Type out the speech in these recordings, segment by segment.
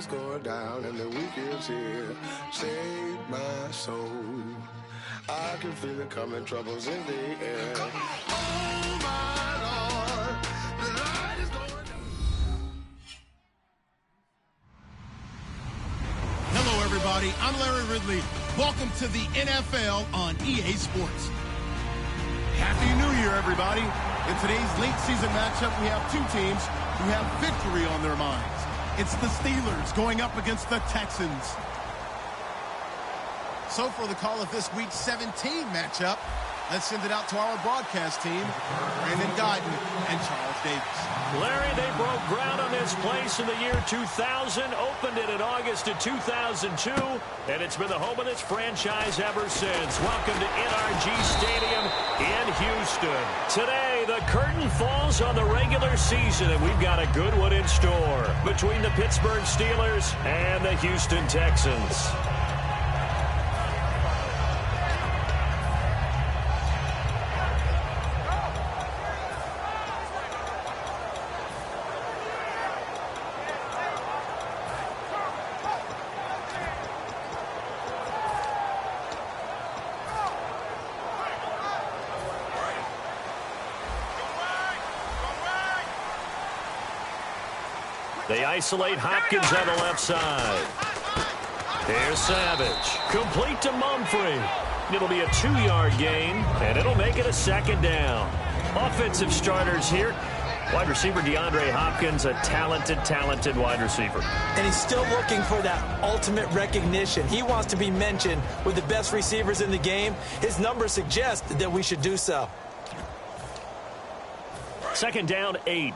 is going down and the weekend's here. Save my soul. I can feel it coming, troubles in the air. Oh my Lord, the light is going down. Hello, everybody. I'm Larry Ridley. Welcome to the NFL on EA Sports. Happy New Year, everybody. In today's late season matchup, we have two teams who have victory on their minds. It's the Steelers going up against the Texans. So for the call of this Week 17 matchup, let's send it out to our broadcast team, Brandon Guyton and Charles Davis. Larry, they broke ground on this place in the year 2000, opened it in August of 2002, and it's been the home of this franchise ever since. Welcome to NRG Stadium in Houston. Today, the curtain falls on the regular season, and we've got a good one in store between the Pittsburgh Steelers and the Houston Texans. They isolate Hopkins on the left side. Here's Savage. Complete to Mumphrey. It'll be a 2-yard gain, and it'll make it a second down. Offensive starters here. Wide receiver DeAndre Hopkins, a talented wide receiver. And he's still looking for that ultimate recognition. He wants to be mentioned with the best receivers in the game. His numbers suggest that we should do so. Second down, 8.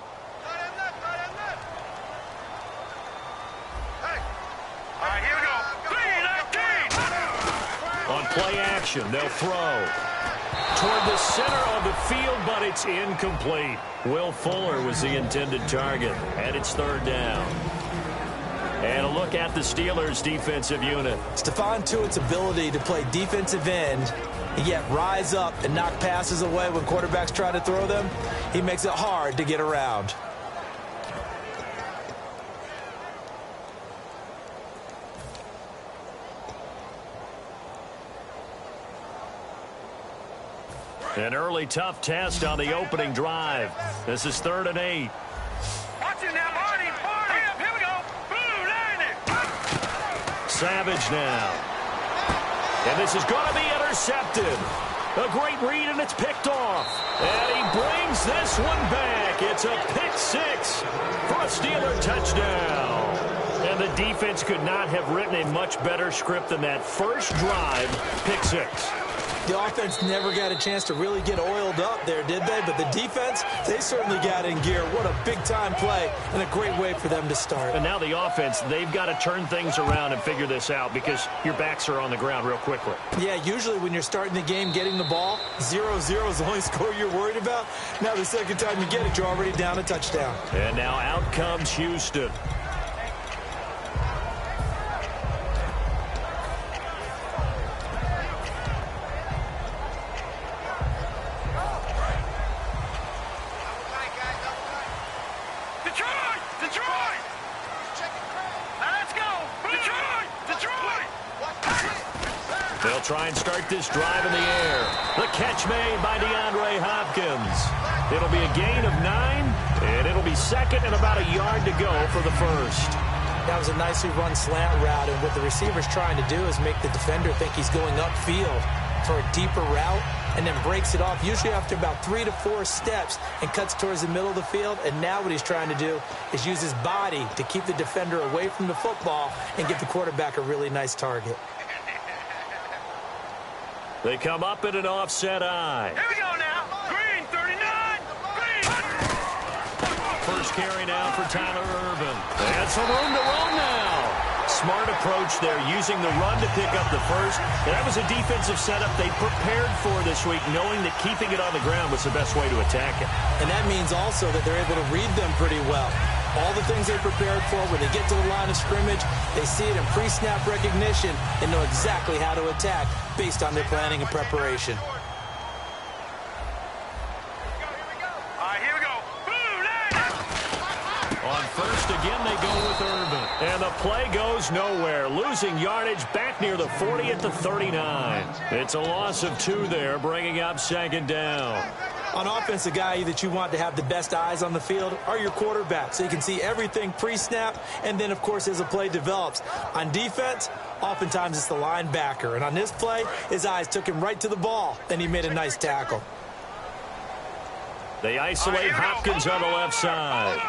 On play action, they'll throw toward the center of the field, but it's incomplete. Will Fuller was the intended target, and it's third down. And a look at the Steelers' defensive unit. Stephon Tuitt's ability to play defensive end and yet rise up and knock passes away when quarterbacks try to throw them, he makes it hard to get around. An early tough test on the opening drive. This is 3rd and 8. Watch it now, Marty. Here we go. Blue line it. Savage now. And this is going to be intercepted. A great read, and it's picked off. And he brings this one back. It's a pick 6 for a Steeler touchdown. And the defense could not have written a much better script than that first drive, pick 6. The offense never got a chance to really get oiled up there, did they? But the defense, they certainly got in gear. What a big-time play and a great way for them to start. And now the offense, they've got to turn things around and figure this out because your backs are on the ground real quickly. Yeah, usually when you're starting the game getting the ball, 0-0 is the only score you're worried about. Now the second time you get it, you're already down a touchdown. And now out comes Houston. They'll try and start this drive in the air. The catch made by DeAndre Hopkins. It'll be a gain of 9, and it'll be second and about a yard to go for the first. That was a nicely run slant route, and what the receiver's trying to do is make the defender think he's going upfield for a deeper route, and then breaks it off, usually after about 3 to 4 steps, and cuts towards the middle of the field. And now what he's trying to do is use his body to keep the defender away from the football and give the quarterback a really nice target. They come up in an offset eye. Here we go now. Green, 39. Green. First carry now for Tyler Ervin. And some room to roam now. Smart approach there, using the run to pick up the first. And that was a defensive setup they prepared for this week, knowing that keeping it on the ground was the best way to attack it. And that means also that they're able to read them pretty well. All the things they prepared for, when they get to the line of scrimmage, they see it in pre-snap recognition and know exactly how to attack based on their planning and preparation. All right, here we go. Blue line. On first again, they go with Ervin. And the play goes nowhere. Losing yardage back near the 40 at the 39. It's a loss of 2 there, bringing up second down. On offense, the guy that you want to have the best eyes on the field are your quarterbacks, so you can see everything pre-snap, and then, of course, as the play develops. On defense, oftentimes it's the linebacker. And on this play, his eyes took him right to the ball, and he made a nice tackle. They isolate Hopkins on the left side.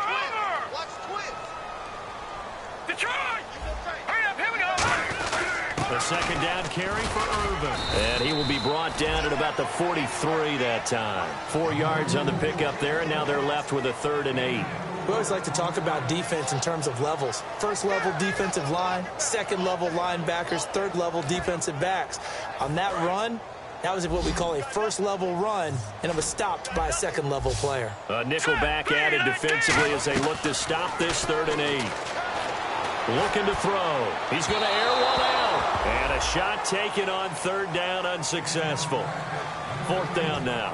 The second down carry for Irvin. And he will be brought down at about the 43 that time. 4 yards on the pickup there, and now they're left with a 3rd and 8. We always like to talk about defense in terms of levels. First level defensive line, second level linebackers, third level defensive backs. On that run, that was what we call a first level run, and it was stopped by a second level player. A nickel back added defensively as they look to stop this 3rd and 8. Looking to throw. He's going to air one out. And a shot taken on 3rd down, unsuccessful. 4th down now.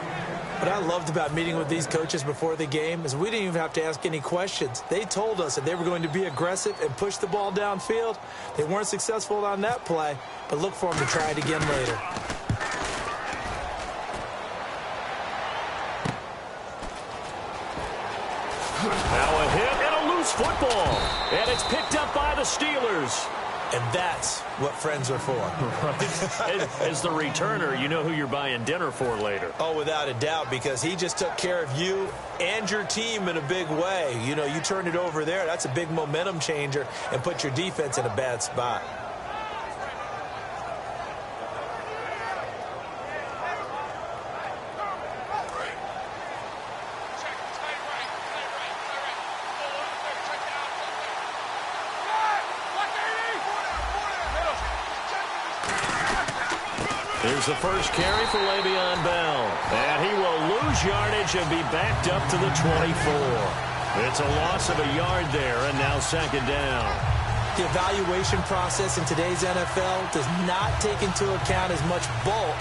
What I loved about meeting with these coaches before the game is we didn't even have to ask any questions. They told us that they were going to be aggressive and push the ball downfield. They weren't successful on that play, but look for them to try it again later. Now a hit and a loose football. And it's picked up by the Steelers. And that's what friends are for. Right. As the returner, you know who you're buying dinner for later. Oh, without a doubt, because he just took care of you and your team in a big way. You know, you turned it over there. That's a big momentum changer and put your defense in a bad spot. Here's the first carry for Le'Veon Bell. And he will lose yardage and be backed up to the 24. It's a loss of a yard there, and now second down. The evaluation process in today's NFL does not take into account as much bulk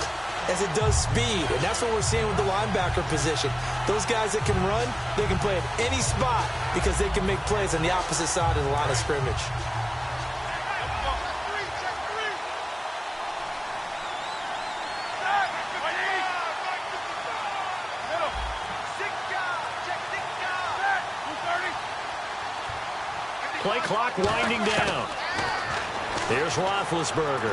as it does speed. And that's what we're seeing with the linebacker position. Those guys that can run, they can play at any spot because they can make plays on the opposite side of the line of scrimmage. Play clock winding down. Here's Roethlisberger.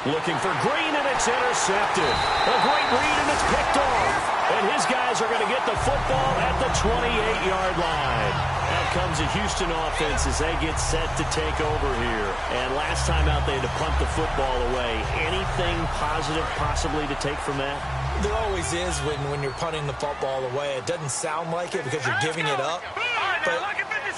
Looking for Green, and it's intercepted. A great read, and it's picked off. And his guys are going to get the football at the 28-yard line. Out comes the Houston offense as they get set to take over here. And last time out, they had to punt the football away. Anything positive possibly to take from that? There always is when you're punting the football away. It doesn't sound like it because you're giving it up. But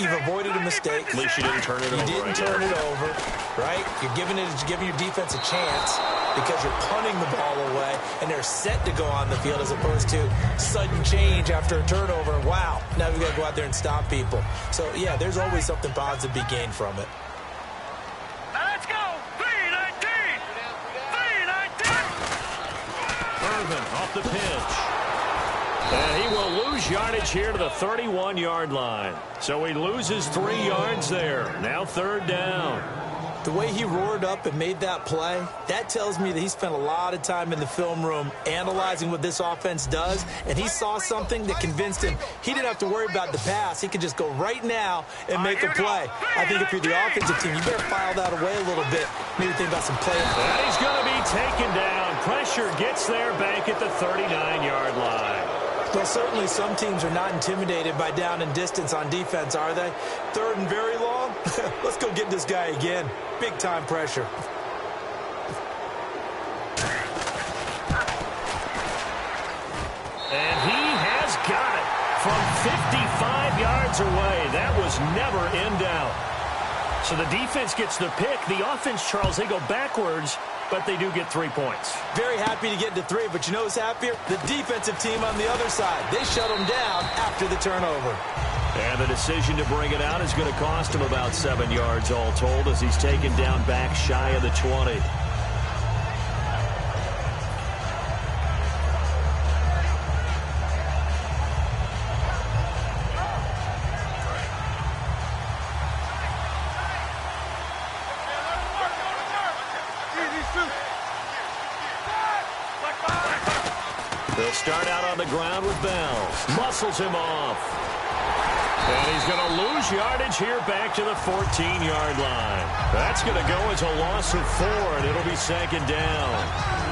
you've avoided a mistake. At least you didn't turn it over. You didn't turn it over, right? You're giving your defense a chance because you're punting the ball away, and they're set to go on the field as opposed to sudden change after a turnover. And wow, now we've got to go out there and stop people. So, yeah, there's always something positive to be gained from it. Let's go. 3-19. 3-19. Irvin off the pitch. And he will lose yardage here to the 31-yard line. So he loses 3 yards there. Now 3rd down. The way he roared up and made that play, that tells me that he spent a lot of time in the film room analyzing what this offense does, and he saw something that convinced him he didn't have to worry about the pass. He could just go right now and make a play. I think if you're the offensive team, you better file that away a little bit. Maybe think about some play. And he's going to be taken down. Pressure gets there back at the 39-yard line. Well, certainly some teams are not intimidated by down and distance on defense, are they? 3rd and very long? Let's go get this guy again. Big-time pressure. And he has got it from 55 yards away. That was never in doubt. So the defense gets the pick. The offense, Charles, they go backwards, but they do get 3 points. Very happy to get to 3, but you know who's happier? The defensive team on the other side. They shut them down after the turnover. And the decision to bring it out is going to cost him about 7 yards all told as he's taken down back shy of the 20. They'll start out on the ground with Bell. Muscles him off. And he's going to lose yardage here back to the 14-yard line. That's going to go as a loss of 4, and it'll be second down.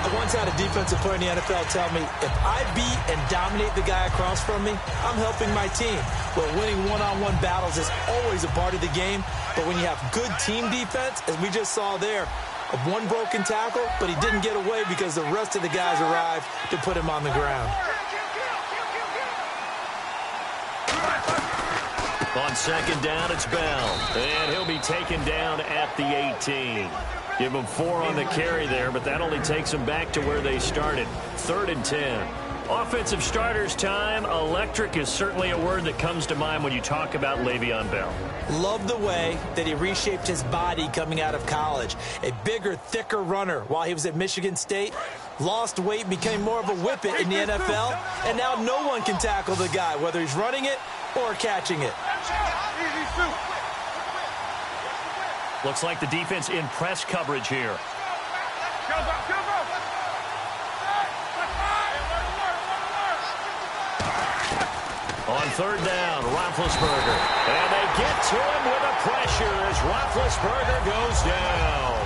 I once had a defensive player in the NFL tell me, if I beat and dominate the guy across from me, I'm helping my team. Well, winning one-on-one battles is always a part of the game, but when you have good team defense, as we just saw there, of one broken tackle, but he didn't get away because the rest of the guys arrived to put him on the ground. On second down, it's Bell. And he'll be taken down at the 18. Give him 4 on the carry there, but that only takes them back to where they started. 3rd and 10. Offensive starters time. Electric is certainly a word that comes to mind when you talk about Le'Veon Bell. Love the way that he reshaped his body coming out of college. A bigger, thicker runner while he was at Michigan State. Lost weight, became more of a whippet in the NFL. And now no one can tackle the guy, whether he's running it or catching it. Looks like the defense in press coverage here. On 3rd down, Roethlisberger. And they get to him with a pressure as Roethlisberger goes down.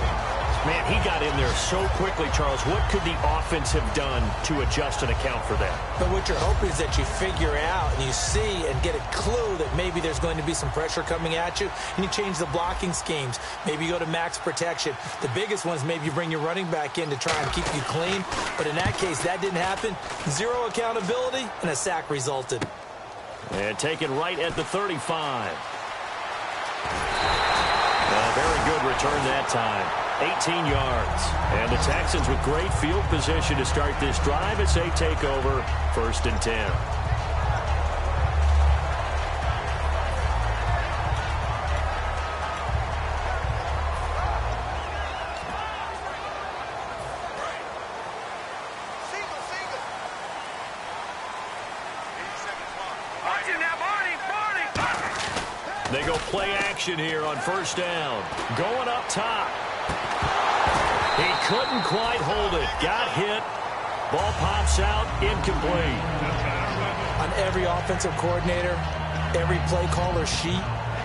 Man, he got in there so quickly, Charles. What could the offense have done to adjust and account for that? But what you're hoping is that you figure out and you see and get a clue that maybe there's going to be some pressure coming at you, and you change the blocking schemes. Maybe you go to max protection. The biggest one is maybe you bring your running back in to try and keep you clean. But in that case, that didn't happen. 0 accountability, and a sack resulted. And taken right at the 35. A very good return that time. 18 yards. And the Texans with great field position to start this drive as they take over 1st and 10. They go play action here on 1st down. Going up top. He couldn't quite hold it. Got hit. Ball pops out. Incomplete. On every offensive coordinator, every play caller sheet,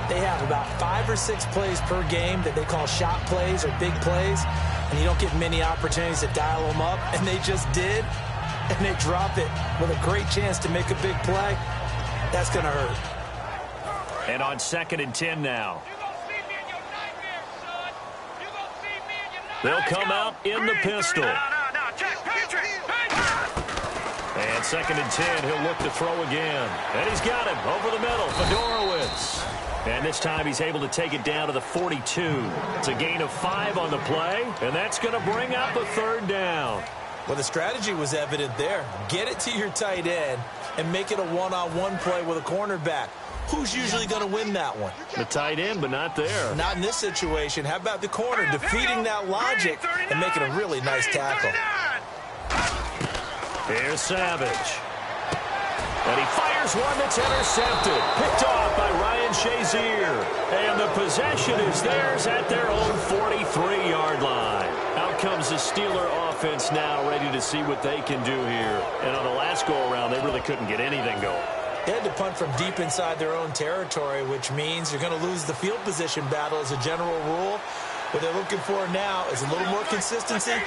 they have about 5 or 6 plays per game that they call shot plays or big plays, and you don't get many opportunities to dial them up, and they just did, and they drop it with a great chance to make a big play. That's going to hurt. And on 2nd and 10 now. They'll come out in the pistol. And 2nd and 10, he'll look to throw again. And he's got him over the middle, Fedorowicz. And this time he's able to take it down to the 42. It's a gain of 5 on the play, and that's going to bring up a 3rd down. Well, the strategy was evident there. Get it to your tight end and make it a one-on-one play with a cornerback. Who's usually going to win that one? The tight end, but not there. Not in this situation. How about the corner defeating that logic and making a really nice tackle? Here's Savage. And he fires one that's intercepted. Picked off by Ryan Shazier. And the possession is theirs at their own 43-yard line. Out comes the Steeler offense now, ready to see what they can do here. And on the last go-around, they really couldn't get anything going. They had to punt from deep inside their own territory, which means you're going to lose the field position battle as a general rule. What they're looking for now is a little more consistency,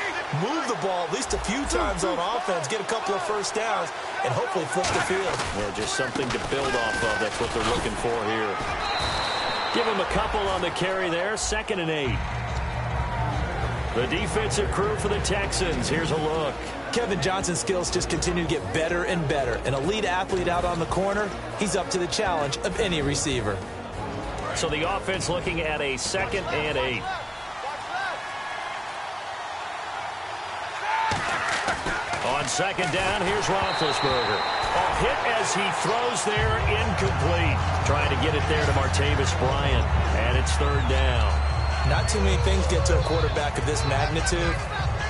move the ball at least a few times on offense, get a couple of 1st downs, and hopefully flip the field. Yeah, just something to build off of. That's what they're looking for here. Give them a couple on the carry there. 2nd and 8. The defensive crew for the Texans. Here's a look. Kevin Johnson's skills just continue to get better and better. An elite athlete out on the corner. He's up to the challenge of any receiver. So the offense looking at a 2nd and 8. On 2nd down, here's Roethlisberger. A hit as he throws there, incomplete. Trying to get it there to Martavis Bryant. And it's 3rd down. Not too many things get to a quarterback of this magnitude,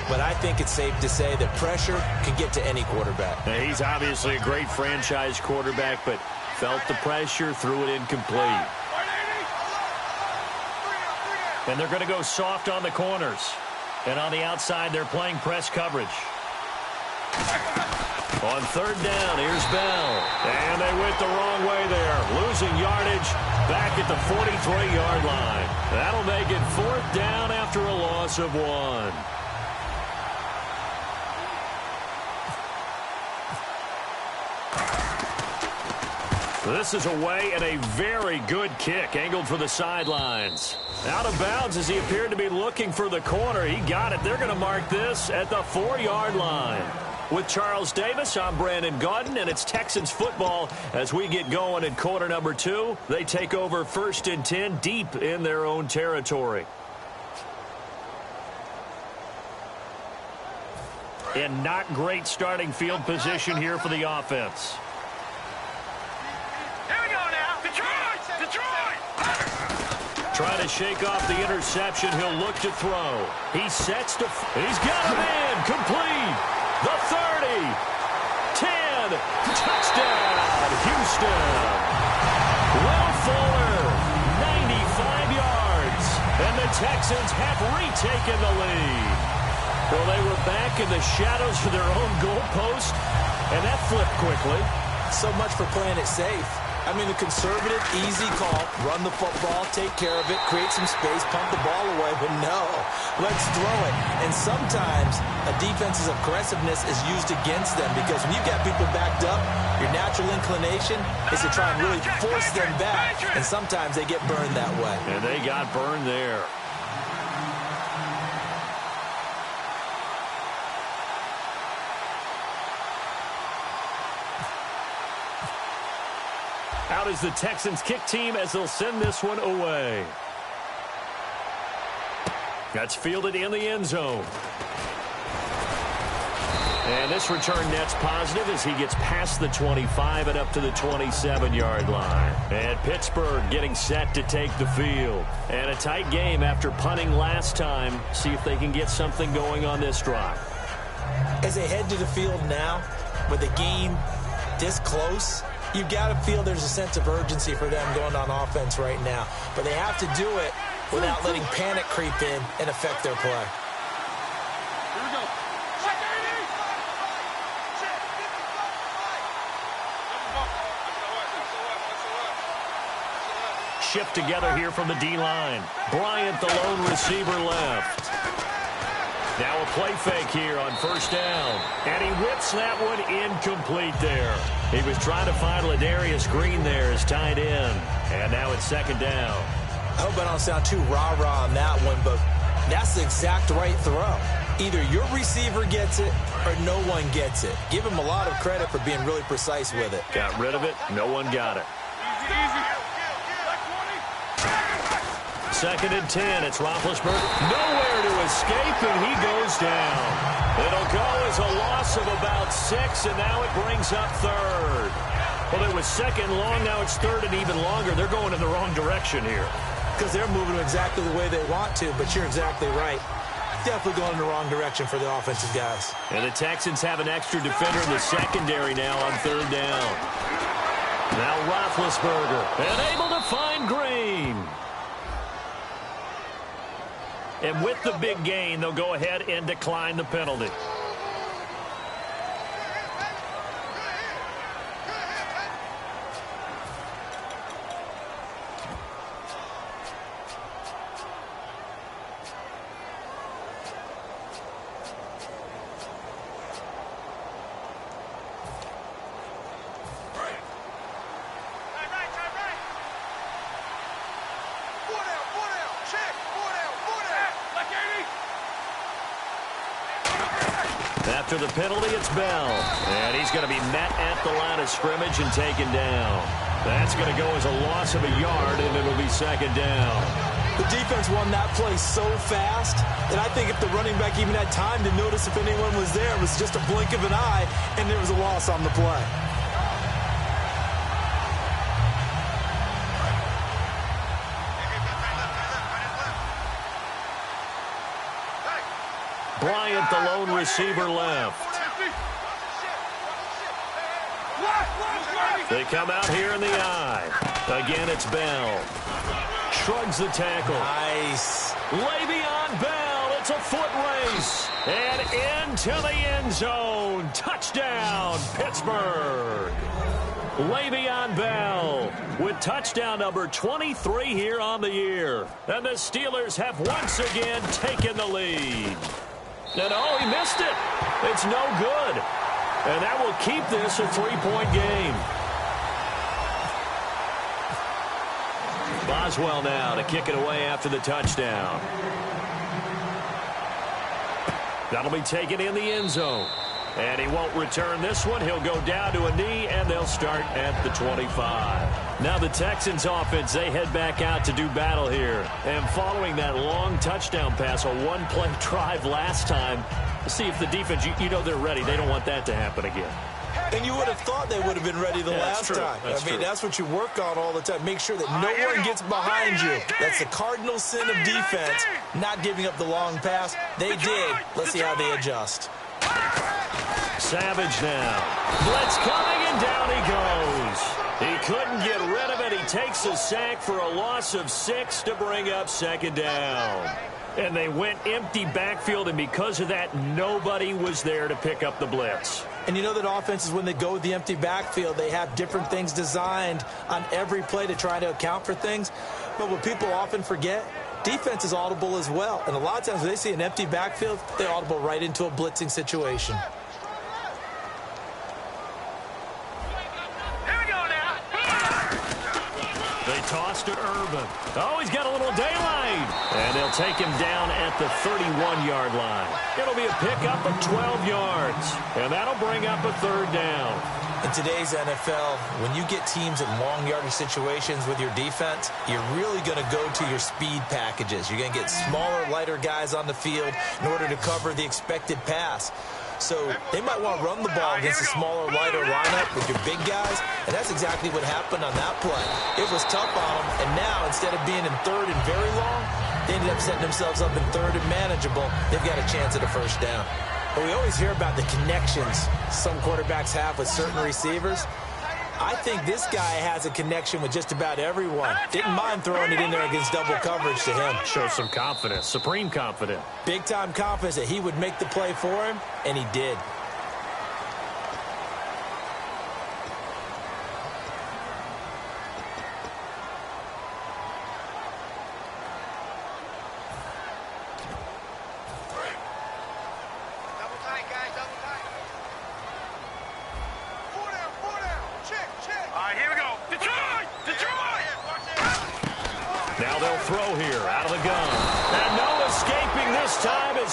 but I think it's safe to say that pressure can get to any quarterback. Now, he's obviously a great franchise quarterback, but felt the pressure, threw it incomplete. And they're going to go soft on the corners. And on the outside, they're playing press coverage. On third down, here's Bell. And they went the wrong way there. Losing yardage back at the 43-yard line. That'll make it fourth down after a loss of 1. This is away and a very good kick angled for the sidelines. Out of bounds as he appeared to be looking for the corner. He got it. They're going to mark this at the 4-yard line. With Charles Davis, I'm Brandon Gaudin, and it's Texans football as we get going in quarter number 2. They take over 1st and 10 deep in their own territory. And not great starting field position here for the offense. Here we go now. Detroit! Detroit! Trying to shake off the interception. He'll look to throw. He sets to... He's got him in. Complete. The 30. 10. Touchdown, Houston. Will Fuller, 95 yards. And the Texans have retaken the lead. Well, they were back in the shadows of their own goalpost, and that flipped quickly. So much for playing it safe. I mean, a conservative, easy call, run the football, take care of it, create some space, pump the ball away, but no, let's throw it. And sometimes a defense's aggressiveness is used against them because when you've got people backed up, your natural inclination is to try and really force them back, and sometimes they get burned that way. And they got burned there. Out is the Texans kick team as they'll send this one away. That's fielded in the end zone. And this return net's positive as he gets past the 25 and up to the 27-yard line. And Pittsburgh getting set to take the field. And a tight game after punting last time. See if they can get something going on this drive. As they head to the field now, with the game this close, you've got to feel there's a sense of urgency for them going on offense right now. But they have to do it without letting panic creep in and affect their play. Here we go. Shift together here from the D-line. Bryant, the lone receiver, left. Now a play fake here on first down. And he whips that one incomplete there. He was trying to find Ladarius Green there as tight end. And now it's second down. I hope I don't sound too rah-rah on that one, but that's the exact right throw. Either your receiver gets it or no one gets it. Give him a lot of credit for being really precise with it. Got rid of it. No one got it. Second and 10. It's Roethlisberger. Nowhere to escape, and he goes down. It'll go as a loss of about 6, and now it brings up third. Well, it was second long. Now it's third and even longer. They're going in the wrong direction here. Because they're moving exactly the way they want to, but you're exactly right. Definitely going in the wrong direction for the offensive guys. And the Texans have an extra defender in the secondary now on third down. Now Roethlisberger, and able to find Green. And with the big gain, they'll go ahead and decline the penalty. After the penalty, it's Bell. And he's going to be met at the line of scrimmage and taken down. That's going to go as a loss of a yard, and it'll be second down. The defense won that play so fast that I think if the running back even had time to notice if anyone was there, it was just a blink of an eye, and there was a loss on the play. Bryant, the lone receiver, left. They come out here in the eye. Again, it's Bell. Shrugs the tackle. Nice. Le'Veon Bell. It's It's a foot race. And into the end zone. Touchdown, Pittsburgh. Le'Veon Bell with touchdown number 23 here on the year. And the Steelers have once again taken the lead. And oh, he missed it. It's no good. And that will keep this a 3-point game. Boswell now to kick it away after the touchdown. That'll be taken in the end zone. And he won't return this one. He'll go down to a knee, and they'll start at the 25. Now the Texans offense, they head back out to do battle here. And following that long touchdown pass, a one-play drive last time, see if the defense, you know they're ready. They don't want that to happen again. And you would have thought they would have been ready the last time. That's what you work on all the time. Make sure that no one gets behind you. That's the cardinal sin of defense, not giving up the long pass. They did. Let's see how they adjust. Savage now. Blitz coming, and down he goes. He couldn't get rid of it. He takes a sack for a loss of 6 to bring up second down. And they went empty backfield, and because of that, nobody was there to pick up the blitz. And you know that offenses, when they go with the empty backfield, they have different things designed on every play to try to account for things. But what people often forget, defense is audible as well. And a lot of times when they see an empty backfield, they audible right into a blitzing situation. They toss to Urban. Oh, he's got a little daylight. And they'll take him down at the 31-yard line. It'll be a pickup of 12 yards. And that'll bring up a third down. In today's NFL, when you get teams in long yardage situations with your defense, you're really going to go to your speed packages. You're going to get smaller, lighter guys on the field in order to cover the expected pass. So they might want to run the ball against a smaller, lighter lineup with your big guys, and that's exactly what happened on that play. It was tough on them, and now instead of being in third and very long, they ended up setting themselves up in third and manageable. They've got a chance at a first down. But we always hear about the connections some quarterbacks have with certain receivers. I think this guy has a connection with just about everyone. Didn't mind throwing it in there against double coverage to him. Shows some confidence, supreme confidence. Big-time confidence that he would make the play for him, and he did.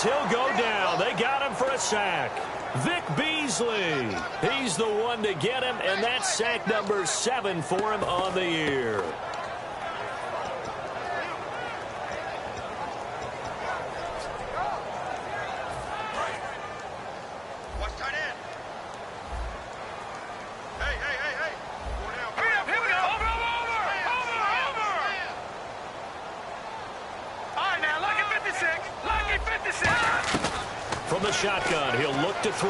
He'll go down. They got him for a sack. Vic Beasley. He's the one to get him, and that's sack number 7 for him on the year. From the shotgun, he'll look to throw.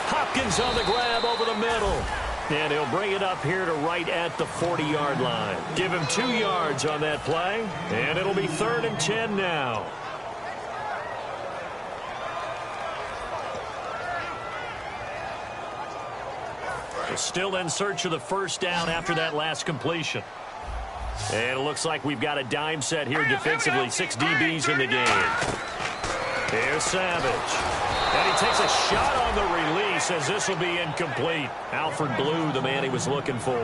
Hopkins on the grab over the middle. And he'll bring it up here to right at the 40-yard line. Give him 2 yards on that play. And it'll be 3rd and 10 now. Still in search of the first down after that last completion. And it looks like we've got a dime set here defensively. 6 DBs in the game. Here's Savage. And he takes a shot on the release as this will be incomplete. Alfred Blue, the man he was looking for.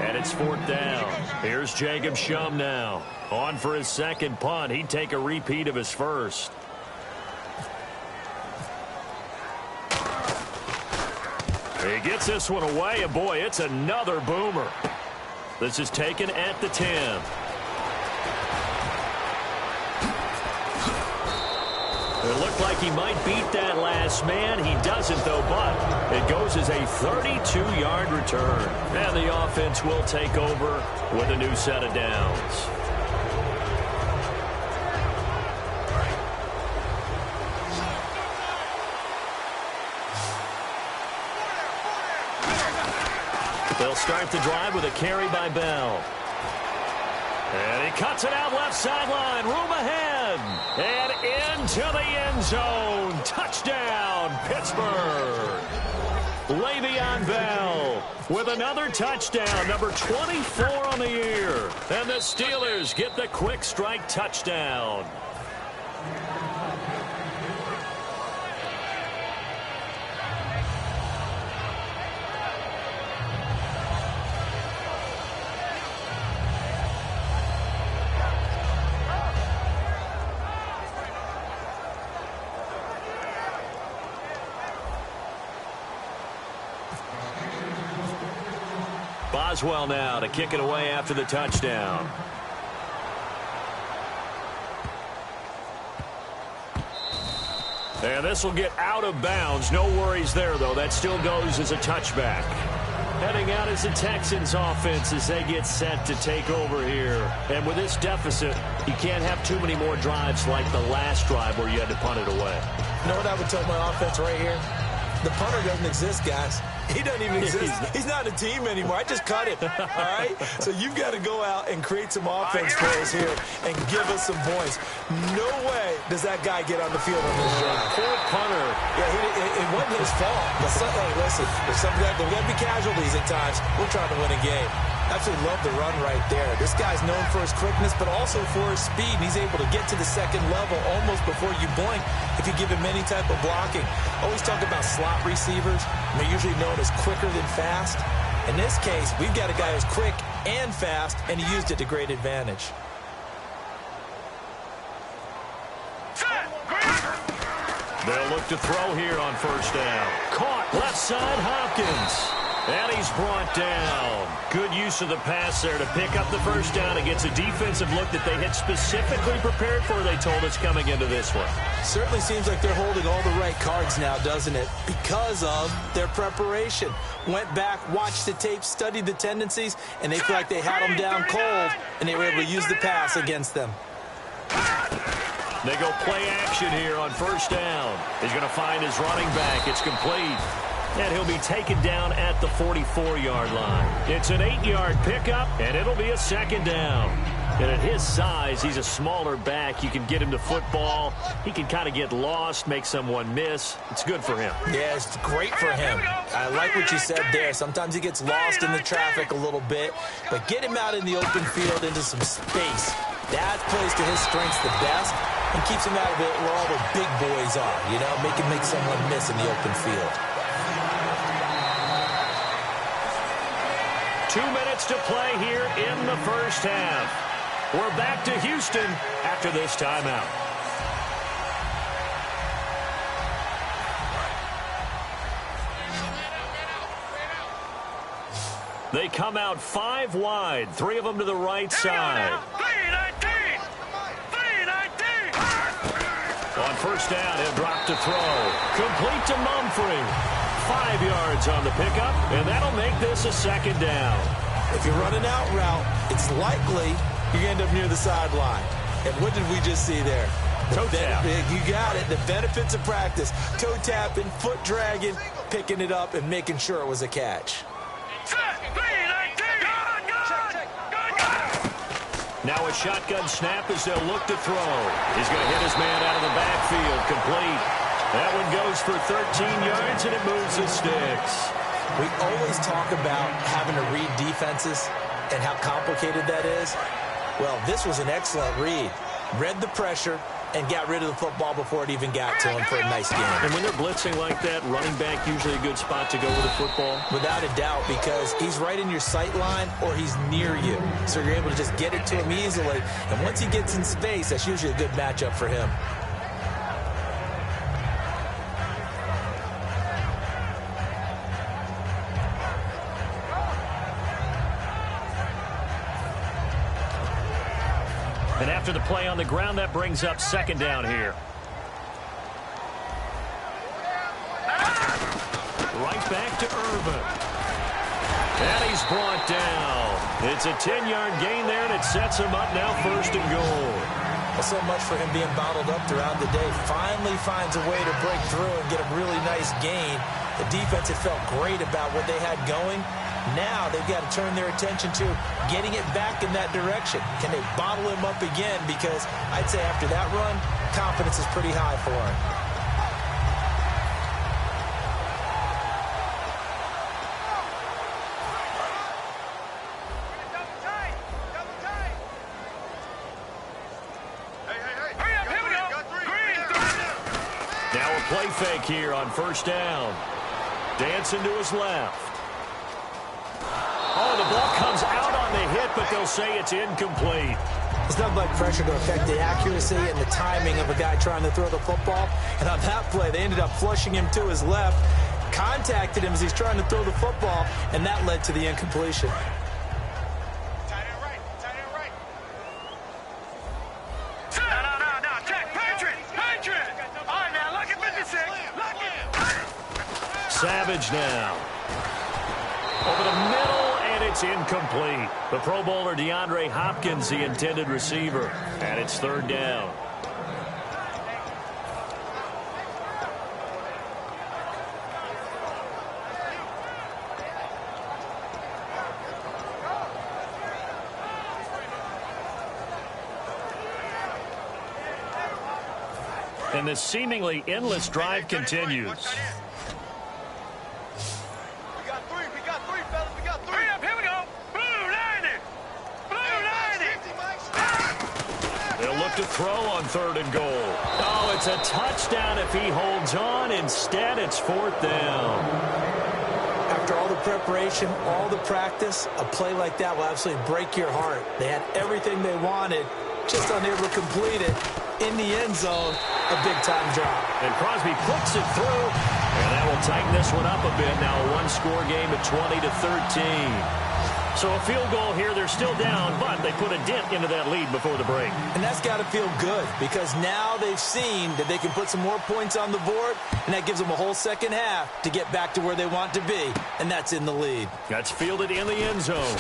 And it's 4th down. Here's Jacob Shum now. On for his second punt. He'd take a repeat of his first. He gets this one away, and boy, it's another boomer. This is taken at the 10. It looked like he might beat that last man. He doesn't, though, but it goes as a 32-yard return. And the offense will take over with a new set of downs. They'll start the drive with a carry by Bell. And he cuts it out left sideline. Room ahead. And to the end zone. Touchdown, Pittsburgh. Le'Veon Bell with another touchdown, number 24 on the year. And the Steelers get the quick strike touchdown. Boswell now to kick it away after the touchdown. And this will get out of bounds. No worries there, though. That still goes as a touchback. Heading out is the Texans offense as they get set to take over here. And with this deficit, you can't have too many more drives like the last drive where you had to punt it away. You know what I would tell my offense right here? The punter doesn't exist, guys. He doesn't even exist. He's not a team anymore. I just cut him, all right? So you've got to go out and create some offense for us here and give us some points. No way does that guy get on the field on this drive. Poor punter. Yeah, it wasn't his fault. But hey, listen, there's going to be casualties at times. We're trying to win a game. Absolutely love the run right there. This guy's known for his quickness, but also for his speed. And he's able to get to the second level almost before you blink if you give him any type of blocking. Always talk about slot receivers. They're usually known as quicker than fast. In this case, we've got a guy who's quick and fast, and he used it to great advantage. They'll look to throw here on first down. Caught left side, Hopkins. And he's brought down. Good use of the pass there to pick up the first down. It gets a defensive look that they had specifically prepared for, they told us, coming into this one. Certainly seems like they're holding all the right cards now, doesn't it? Because of their preparation. Went back, watched the tape, studied the tendencies, and they feel like they had them down cold, and they were able to use the pass against them. They go play action here on first down. He's going to find his running back. It's complete. And he'll be taken down at the 44-yard line. It's an 8-yard pickup, and it'll be a second down. And at his size, he's a smaller back. You can get him to football. He can kind of get lost, make someone miss. It's good for him. Yeah, it's great for him. I like what you said there. Sometimes he gets lost in the traffic a little bit. But get him out in the open field into some space. That plays to his strengths the best and keeps him out of it where all the big boys are. You know, make him make someone miss in the open field. 2 minutes to play here in the first half. We're back to Houston after this timeout. They come out 5 wide, 3 of them to the right side. 319! On first down, he'll drop to throw. Complete to Mumphrey. 5 yards on the pickup, and that'll make this a second down. If you're running out route, it's likely you're going to end up near the sideline. And what did we just see there? Toe tap. You got it. The benefits of practice. Toe tapping, foot dragging, picking it up, and making sure it was a catch. Now a shotgun snap as they'll look to throw. He's going to hit his man out of the backfield. Complete. That one goes for 13 yards, and it moves the sticks. We always talk about having to read defenses and how complicated that is. Well, this was an excellent read. Read the pressure and got rid of the football before it even got to him for a nice game. And when they're blitzing like that, running back usually a good spot to go with the football? Without a doubt, because he's right in your sight line or he's near you. So you're able to just get it to him easily. And once he gets in space, that's usually a good matchup for him. And after the play on the ground, that brings up second down here. Right back to Irvin. And he's brought down. It's a 10-yard gain there, and it sets him up now first and goal. Well, so much for him being bottled up throughout the day. Finally finds a way to break through and get a really nice gain. The defense had felt great about what they had going. Now they've got to turn their attention to getting it back in that direction. Can they bottle him up again? Because I'd say after that run, confidence is pretty high for him. Now a play fake here on first down. Dancing to his left. Oh, the ball comes out on the hit, but they'll say it's incomplete. There's nothing like pressure to affect the accuracy and the timing of a guy trying to throw the football. And on that play, they ended up flushing him to his left, contacted him as he's trying to throw the football, and that led to the incompletion. Savage now. Over the middle, and it's incomplete. The Pro Bowler DeAndre Hopkins, the intended receiver. And it's third down. And this seemingly endless drive continues. To throw on third and goal. Oh, it's a touchdown if he holds on. Instead, it's fourth down. After all the preparation, all the practice, a play like that will absolutely break your heart. They had everything they wanted, just unable to complete it. In the end zone, a big-time drop. And Crosby puts it through, and that will tighten this one up a bit. Now a one-score game at 20-13. So a field goal here, they're still down, but they put a dent into that lead before the break. And that's got to feel good because now they've seen that they can put some more points on the board, and that gives them a whole second half to get back to where they want to be, and that's in the lead. That's fielded in the end zone.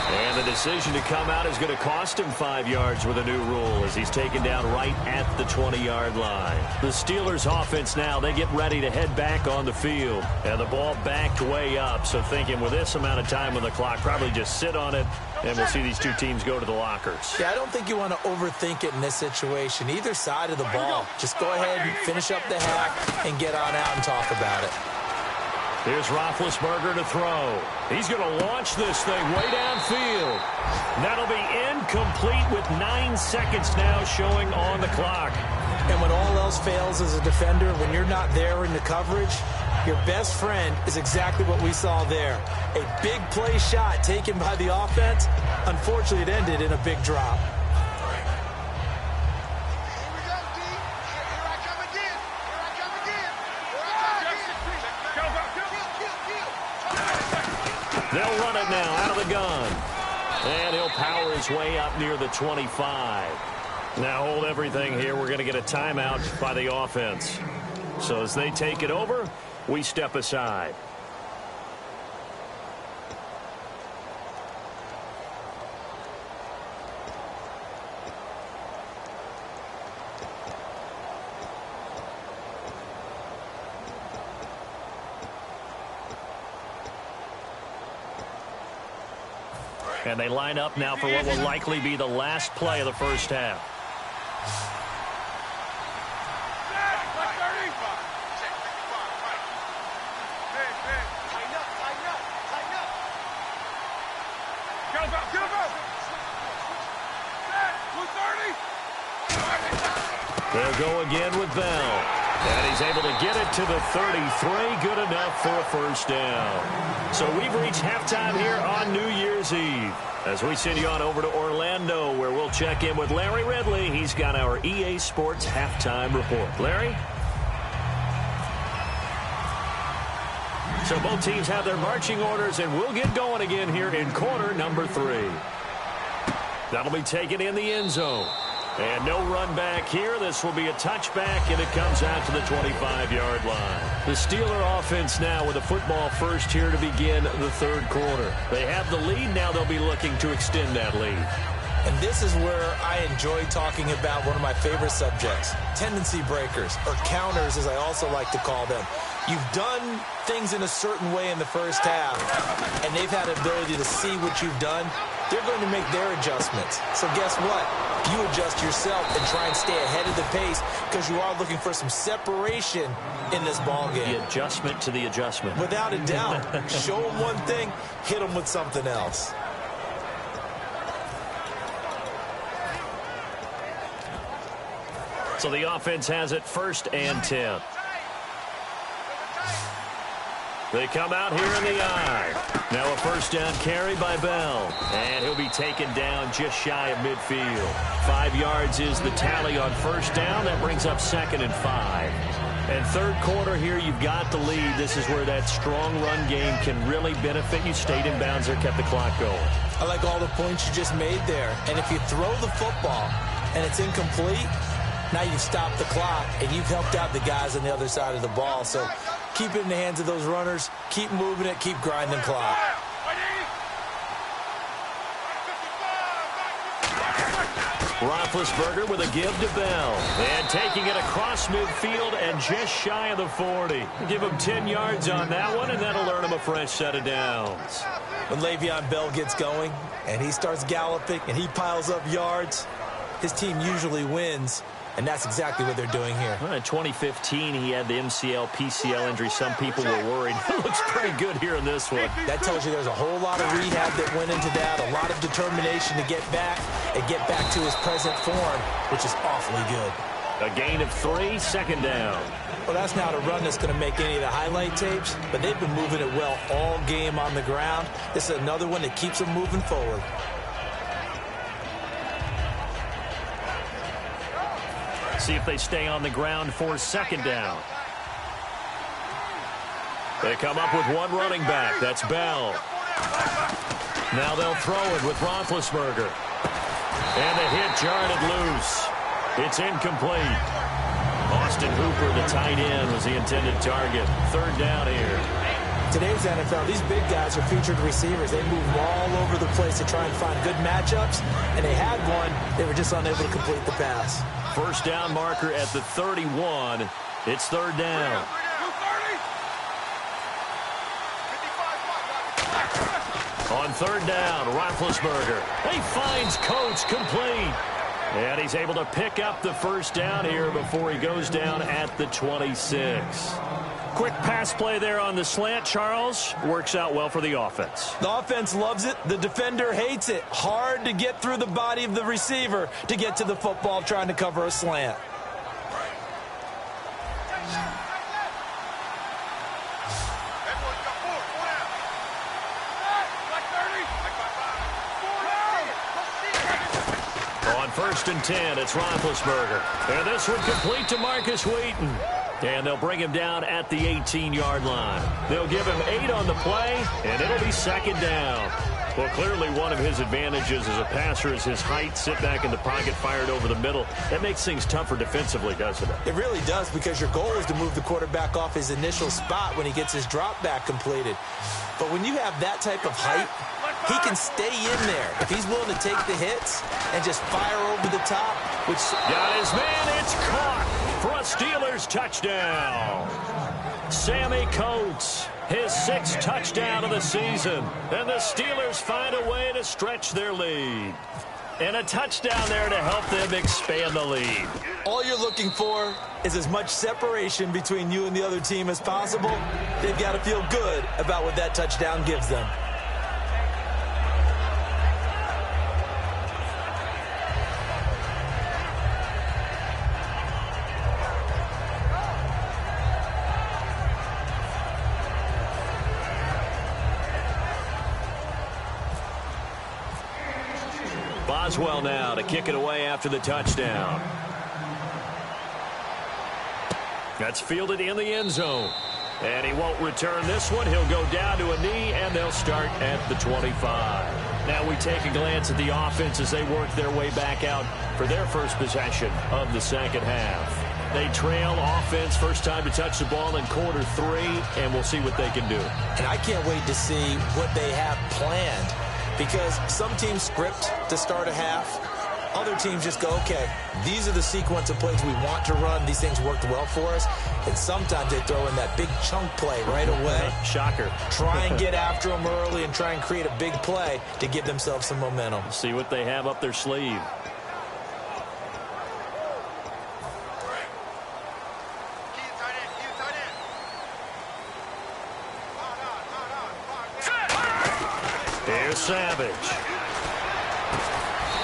And the decision to come out is going to cost him 5 yards with a new rule as he's taken down right at the 20-yard line. The Steelers offense now, they get ready to head back on the field. And the ball backed way up, so thinking with this amount of time on the clock, probably just sit on it, and we'll see these two teams go to the lockers. Yeah, I don't think you want to overthink it in this situation. Either side of the ball. Just go ahead and finish up the hack and get on out and talk about it. Here's Roethlisberger to throw. He's going to launch this thing way downfield. That'll be incomplete with 9 seconds now showing on the clock. And when all else fails as a defender, when you're not there in the coverage, your best friend is exactly what we saw there. A big play shot taken by the offense. Unfortunately, it ended in a big drop. They'll run it now out of the gun. And he'll power his way up near the 25. Now hold everything here. We're going to get a timeout by the offense. So as they take it over, we step aside. And they line up now for what will likely be the last play of the first half. They'll go again with Bell. And he's able to get it to the 33. Good enough for a first down. So we've reached halftime here on New Year's Eve. As we send you on over to Orlando, where we'll check in with Larry Ridley. He's got our EA Sports halftime report. Larry? So both teams have their marching orders, and we'll get going again here in quarter number 3. That'll be taken in the end zone. And no run back here. This will be a touchback, and it comes out to the 25-yard line. The Steeler offense now with a football first here to begin the third quarter. They have the lead. Now they'll be looking to extend that lead. And this is where I enjoy talking about one of my favorite subjects, tendency breakers, or counters as I also like to call them. You've done things in a certain way in the first half, and they've had an ability to see what you've done. They're going to make their adjustments. So guess what? You adjust yourself and try and stay ahead of the pace because you are looking for some separation in this ball game. The adjustment to the adjustment. Without a doubt. Show them one thing, hit them with something else. So the offense has it 1st and 10. They come out here in the eye. Now a 1st down carry by Bell. And he'll be taken down just shy of midfield. 5 yards is the tally on 1st down. That brings up 2nd and 5. And 3rd quarter here, you've got the lead. This is where that strong run game can really benefit you. Stayed in bounds there, kept the clock going. I like all the points you just made there. And if you throw the football and it's incomplete, now you've stopped the clock, and you've helped out the guys on the other side of the ball. So keep it in the hands of those runners. Keep moving it. Keep grinding clock. Roethlisberger with a give to Bell. And taking it across midfield and just shy of the 40. Give him 10 yards on that one, and that'll earn him a fresh set of downs. When Le'Veon Bell gets going, and he starts galloping, and he piles up yards, his team usually wins. And that's exactly what they're doing here. Well, in 2015, he had the MCL, PCL injury. Some people were worried. He looks pretty good here in this one. That tells you there's a whole lot of rehab that went into that, a lot of determination to get back and get back to his present form, which is awfully good. A gain of 3, 2nd down. Well, that's not a run that's going to make any of the highlight tapes, but they've been moving it well all game on the ground. This is another one that keeps them moving forward. See if they stay on the ground for 2nd down. They come up with one running back. That's Bell. Now they'll throw it with Roethlisberger. And the hit jarred it loose. It's incomplete. Austin Hooper, the tight end, was the intended target. 3rd down here. Today's NFL, these big guys are featured receivers. They move all over the place to try and find good matchups, and they had one. They were just unable to complete the pass. 1st down marker at the 31. It's 3rd down. On 3rd down, Roethlisberger. He finds Coates complete. And he's able to pick up the 1st down here before he goes down at the 26. Quick pass play there on the slant, Charles. Works out well for the offense. The offense loves it. The defender hates it. Hard to get through the body of the receiver to get to the football trying to cover a slant. On 1st and 10, it's Roethlisberger. And this one complete to Marcus Wheaton. And they'll bring him down at the 18-yard line. They'll give him 8 on the play, and it'll be 2nd down. Well, clearly one of his advantages as a passer is his height, sit back in the pocket, fired over the middle. That makes things tougher defensively, doesn't it? It really does, because your goal is to move the quarterback off his initial spot when he gets his drop back completed. But when you have that type of height, he can stay in there if he's willing to take the hits and just fire over the top. Which got his man. It's caught for a Steelers touchdown. Sammy Coates, his 6th touchdown of the season. And the Steelers find a way to stretch their lead. And a touchdown there to help them expand the lead. All you're looking for is as much separation between you and the other team as possible. They've got to feel good about what that touchdown gives them. Boswell now to kick it away after the touchdown. That's fielded in the end zone. And he won't return this one. He'll go down to a knee, and they'll start at the 25. Now we take a glance at the offense as they work their way back out for their first possession of the 2nd half. They trail offense, first time to touch the ball in quarter 3, and we'll see what they can do. And I can't wait to see what they have planned. because some teams script to start a half. Other teams just go, okay, these are the sequence of plays we want to run. These things worked well for us. And sometimes they throw in that big chunk play right away. Shocker. Try and get after them early and try and create a big play to give themselves some momentum. See what they have up their sleeve. Here's Savage.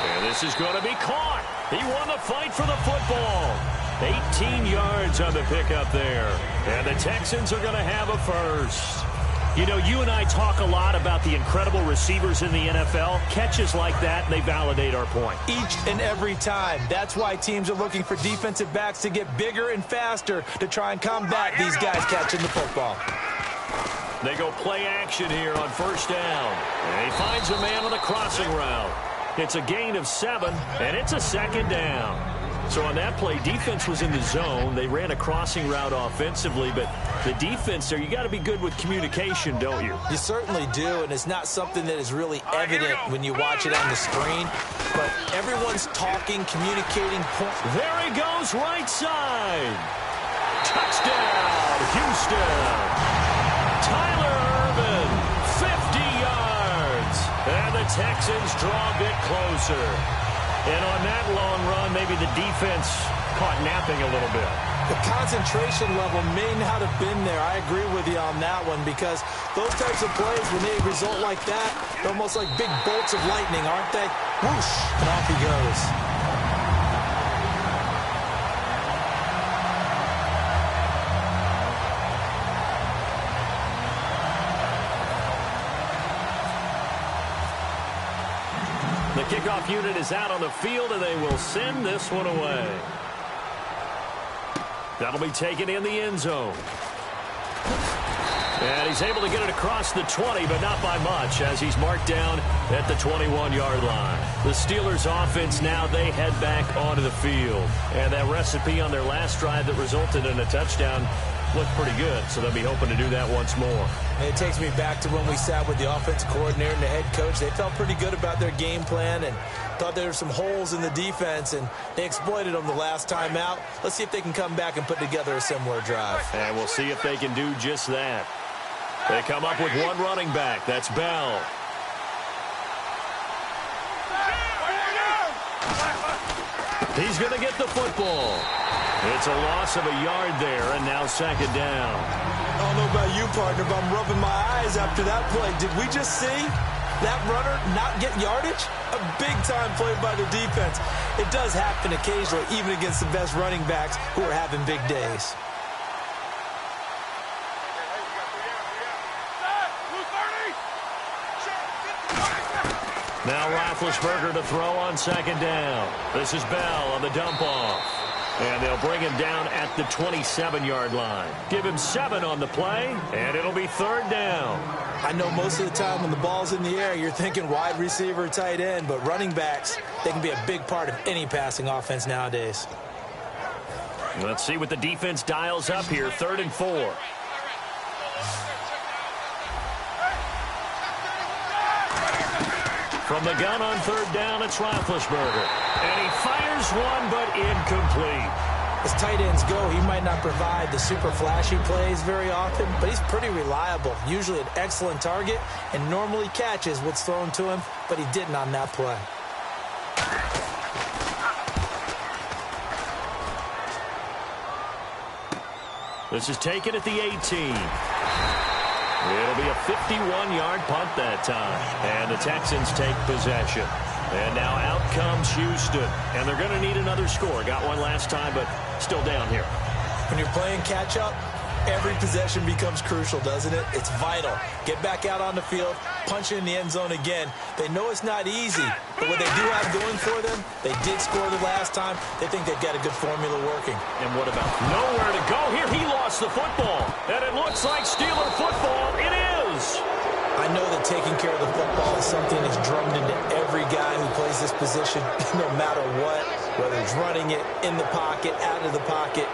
And this is going to be caught. He won the fight for the football. 18 yards on the pickup there. And the Texans are going to have a first. You know, you and I talk a lot about the incredible receivers in the NFL. Catches like that, they validate our point. Each and every time. That's why teams are looking for defensive backs to get bigger and faster to try and combat these guys catching the football. They go play action here on first down. And he finds a man on the crossing route. It's a gain of 7, and it's a second down. So on that play, defense was in the zone. They ran a crossing route offensively, but the defense there, you got to be good with communication, don't you? You certainly do, and it's not something that is really evident when you watch it on the screen. But everyone's talking, communicating. There he goes, right side. Touchdown, Houston. Tyler Ervin, 50 yards. And the Texans draw a bit closer. And on that long run, maybe the defense caught napping a little bit. The concentration level may not have been there. I agree with you on that one, because those types of plays, when they result like that, they're almost like big bolts of lightning, aren't they? Whoosh, and off he goes. The kickoff unit is out on the field, and they will send this one away. That'll be taken in the end zone. And he's able to get it across the 20, but not by much, as he's marked down at the 21-yard line. The Steelers' offense now, they head back onto the field. And that recipe on their last drive that resulted in a touchdown looked pretty good, so they'll be hoping to do that once more. And it takes me back to when we sat with the offensive coordinator and the head coach. They felt pretty good about their game plan and thought there were some holes in the defense, and they exploited them the last time out. Let's see if they can come back and put together a similar drive. And we'll see if they can do just that. They come up with one running back. That's Bell. He's going to get the football. It's a loss of a yard there, and now second down. I don't know about you, partner, but I'm rubbing my eyes after that play. Did we just see that runner not get yardage? A big-time play by the defense. It does happen occasionally, even against the best running backs who are having big days. Now Roethlisberger to throw on second down. This is Bell on the dump-off. And they'll bring him down at the 27-yard line. Give him 7 on the play, and it'll be third down. I know most of the time when the ball's in the air, you're thinking wide receiver, tight end, but running backs, they can be a big part of any passing offense nowadays. Let's see what the defense dials up here. 3rd and 4. From the gun on third down, it's Roethlisberger. And he fires one, but incomplete. As tight ends go, he might not provide the super flashy plays very often, but he's pretty reliable. Usually an excellent target and normally catches what's thrown to him, but he didn't on that play. This is taken at the 18. It'll be a 51-yard punt that time. And the Texans take possession. And now out comes Houston. And they're going to need another score. Got one last time, but still down here. When you're playing catch-up, every possession becomes crucial, doesn't it? It's vital. Get back out on the field, punch it in the end zone again. They know it's not easy, but what they do have going for them, they did score the last time. They think they've got a good formula working. And what about nowhere to go here? He lost the football. And it looks like Steeler football. It is. I know that taking care of the football is something that's drummed into every guy who plays this position, no matter what, whether it's running it, in the pocket, out of the pocket.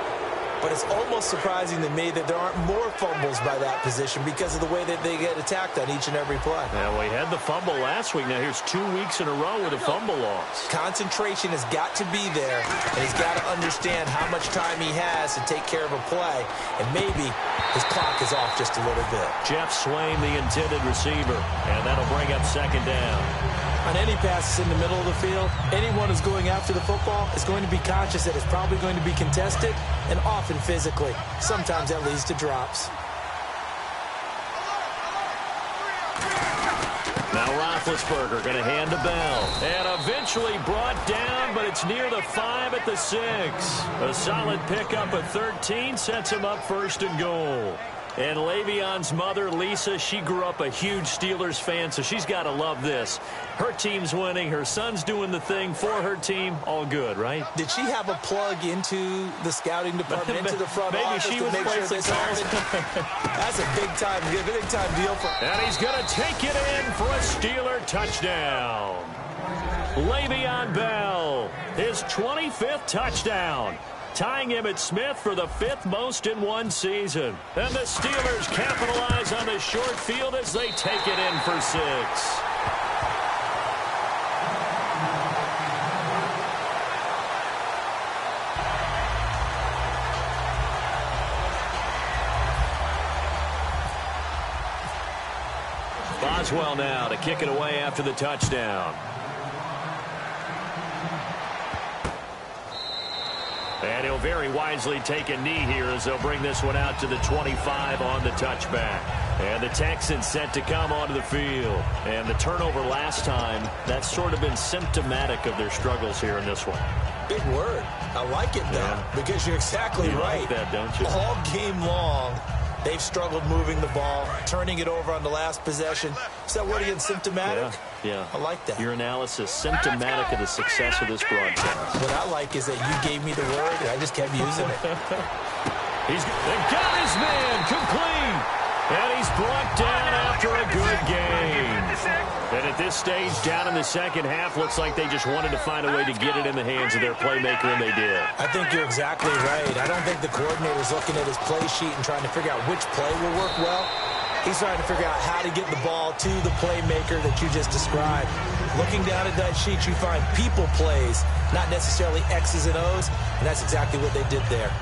but it's almost surprising to me that there aren't more fumbles by that position because of the way that they get attacked on each and every play. Yeah, well, he had the fumble last week. Now here's 2 weeks in a row with a fumble loss. Concentration has got to be there, and he's got to understand how much time he has to take care of a play, and maybe his clock is off just a little bit. Jeff Swain, the intended receiver, and that'll bring up second down. On any passes in the middle of the field, anyone who's going after the football is going to be conscious that it's probably going to be contested, and often physically. Sometimes that leads to drops. Now Roethlisberger going to hand to Bell. And eventually brought down, but it's near the 5 at the 6. A solid pickup at 13 sets him up first and goal. And Le'Veon's mother, Lisa, she grew up a huge Steelers fan, so she's got to love this. Her team's winning. Her son's doing the thing for her team. All good, right? Did she have a plug into the scouting department, into the front office she was to make sure this happened? That's a big-time deal for her. And he's going to take it in for a Steeler touchdown. Le'Veon Bell, his 25th touchdown, tying Emmitt Smith for the 5th most in one season. And the Steelers capitalize on the short field as they take it in for 6. Boswell now to kick it away after the touchdown. And he'll very wisely take a knee here as they'll bring this one out to the 25 on the touchback. And the Texans set to come onto the field. And the turnover last time, that's sort of been symptomatic of their struggles here in this one. Big word. I like it, though, because you're exactly right. Like that, don't you? All game long, they've struggled moving the ball, turning it over on the last possession. Is that word again, symptomatic? Yeah. I like that. Your analysis, symptomatic of the success of this broadcast. What I like is that you gave me the word, and I just kept using it. They got his man complete. And he's brought down after a good game. And at this stage, down in the second half, looks like they just wanted to find a way to get it in the hands of their playmaker, and they did. I think you're exactly right. I don't think the coordinator's looking at his play sheet and trying to figure out which play will work well. He's trying to figure out how to get the ball to the playmaker that you just described. Looking down at that sheet, you find people plays, not necessarily X's and O's, and that's exactly what they did there.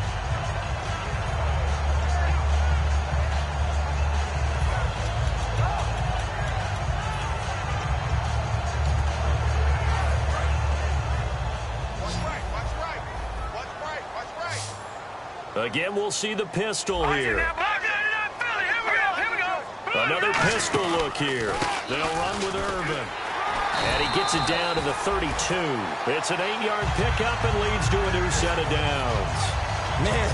Again, we'll see the pistol here. Another pistol look here. They'll run with Irvin. And he gets it down to the 32. It's an 8-yard pickup and leads to a new set of downs. Man,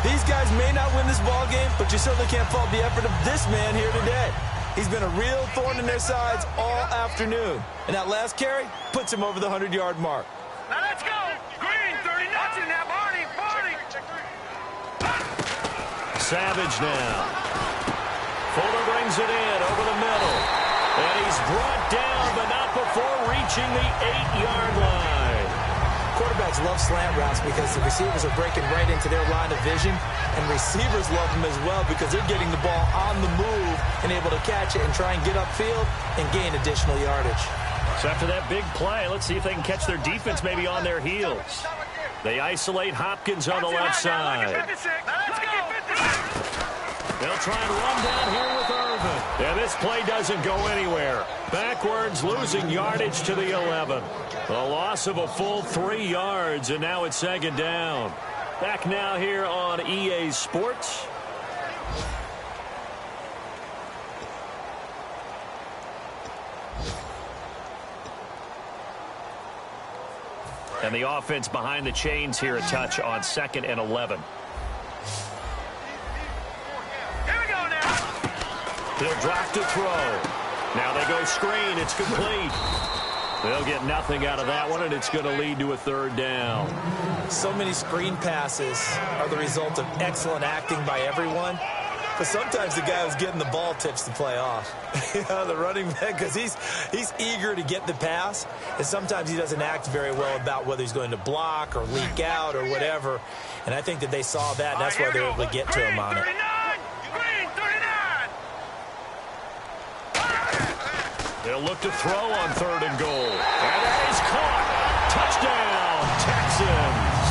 these guys may not win this ball game, but you certainly can't fault the effort of this man here today. He's been a real thorn in their sides all afternoon. And that last carry puts him over the 100-yard mark. Now let's go. Green, 30 nuts in that, Barney. Savage now. Fuller brings it in over the middle. And he's brought down, but not before reaching the 8-yard line. Quarterbacks love slant routes because the receivers are breaking right into their line of vision, and receivers love them as well because they're getting the ball on the move and able to catch it and try and get upfield and gain additional yardage. So after that big play, let's see if they can catch their defense maybe on their heels. They isolate Hopkins on the left side. They'll try and run down here with Irvin. And this play doesn't go anywhere. Backwards, losing yardage to the 11. A loss of a full 3 yards, and now it's second down. Back now here on EA Sports. And the offense behind the chains here, a touch on 2nd and 11. He'll drop to throw. Now they go screen. It's complete. They'll get nothing out of that one, and it's going to lead to a 3rd down. So many screen passes are the result of excellent acting by everyone. But sometimes the guy who's getting the ball tips the play off. The running back, because he's eager to get the pass, and sometimes he doesn't act very well about whether he's going to block or leak out or whatever. And I think that they saw that, and that's why they were able to get to him on it. They'll look to throw on 3rd and goal. And that is caught. Touchdown, Texans.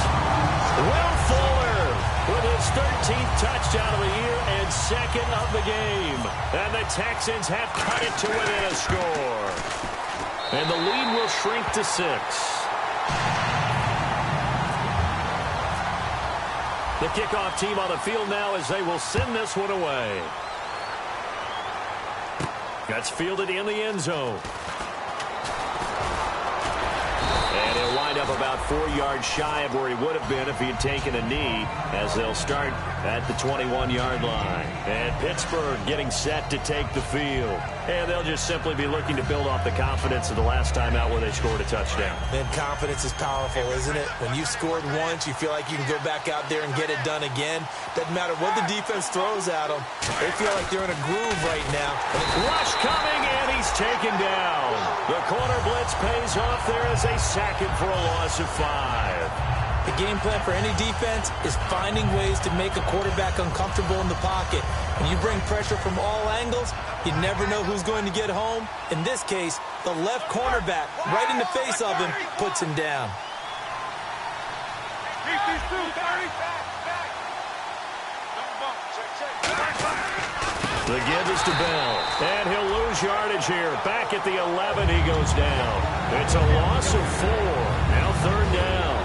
Will Fuller with his 13th touchdown of the year and 2nd of the game. And the Texans have cut it to within a score. And the lead will shrink to 6. The kickoff team on the field now as they will send this one away. That's fielded in the end zone. And he'll wind up about 4 yards shy of where he would have been if he had taken a knee, as they'll start at the 21-yard line. And Pittsburgh getting set to take the field. And they'll just simply be looking to build off the confidence of the last time out where they scored a touchdown. And confidence is powerful, isn't it? When you've scored once, you feel like you can go back out there and get it done again. Doesn't matter what the defense throws at them. They feel like they're in a groove right now. Rush coming, and he's taken down. The corner blitz pays off there as they sack him for a loss of 5. The game plan for any defense is finding ways to make a quarterback uncomfortable in the pocket. When you bring pressure from all angles, you never know who's going to get home. In this case, the left cornerback, right in the face of him, puts him down. The give is to Bell, and he'll lose yardage here. Back at the 11, he goes down. It's a loss of 4. Now 3rd down.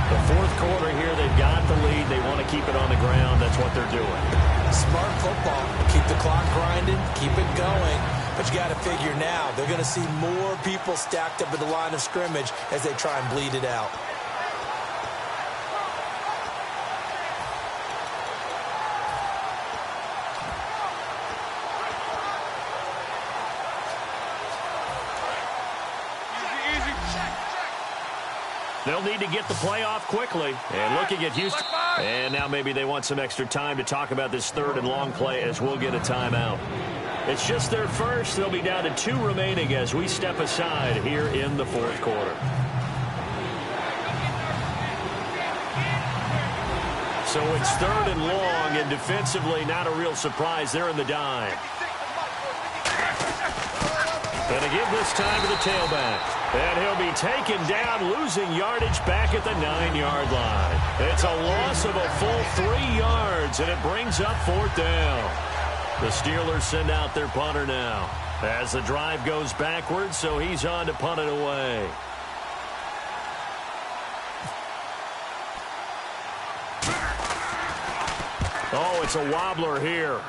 The 4th quarter here, they've got the lead. They want to keep it on the ground. That's what they're doing. Smart football. Keep the clock grinding. Keep it going. But you got to figure now, they're going to see more people stacked up at the line of scrimmage as they try and bleed it out. They'll need to get the play off quickly. And looking at Houston. And now maybe they want some extra time to talk about this 3rd and long play as we'll get a timeout. It's just their first. They'll be down to 2 remaining as we step aside here in the 4th quarter. So it's 3rd and long, and defensively not a real surprise. They're in the dime. And to give this time to the tailback. And he'll be taken down, losing yardage back at the 9-yard line. It's a loss of a full 3 yards, and it brings up 4th down. The Steelers send out their punter now as the drive goes backwards, so he's on to punt it away. Oh, it's a wobbler here.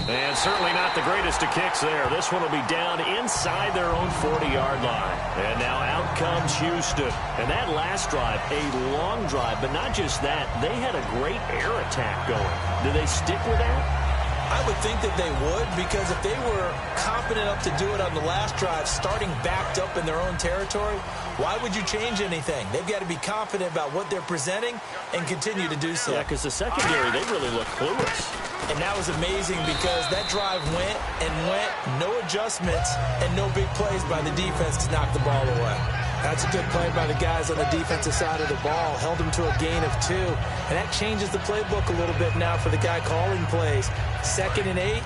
And certainly not the greatest of kicks there. This one will be down inside their own 40-yard line. And now out comes Houston. And that last drive, a long drive, but not just that. They had a great air attack going. Do they stick with that? I would think that they would, because if they were confident enough to do it on the last drive, starting backed up in their own territory, why would you change anything? They've got to be confident about what they're presenting and continue to do so. Yeah, because the secondary, they really look clueless. And that was amazing because that drive went and went, no adjustments, and no big plays by the defense to knock the ball away. That's a good play by the guys on the defensive side of the ball. Held them to a gain of 2. And that changes the playbook a little bit now for the guy calling plays. 2nd and 8.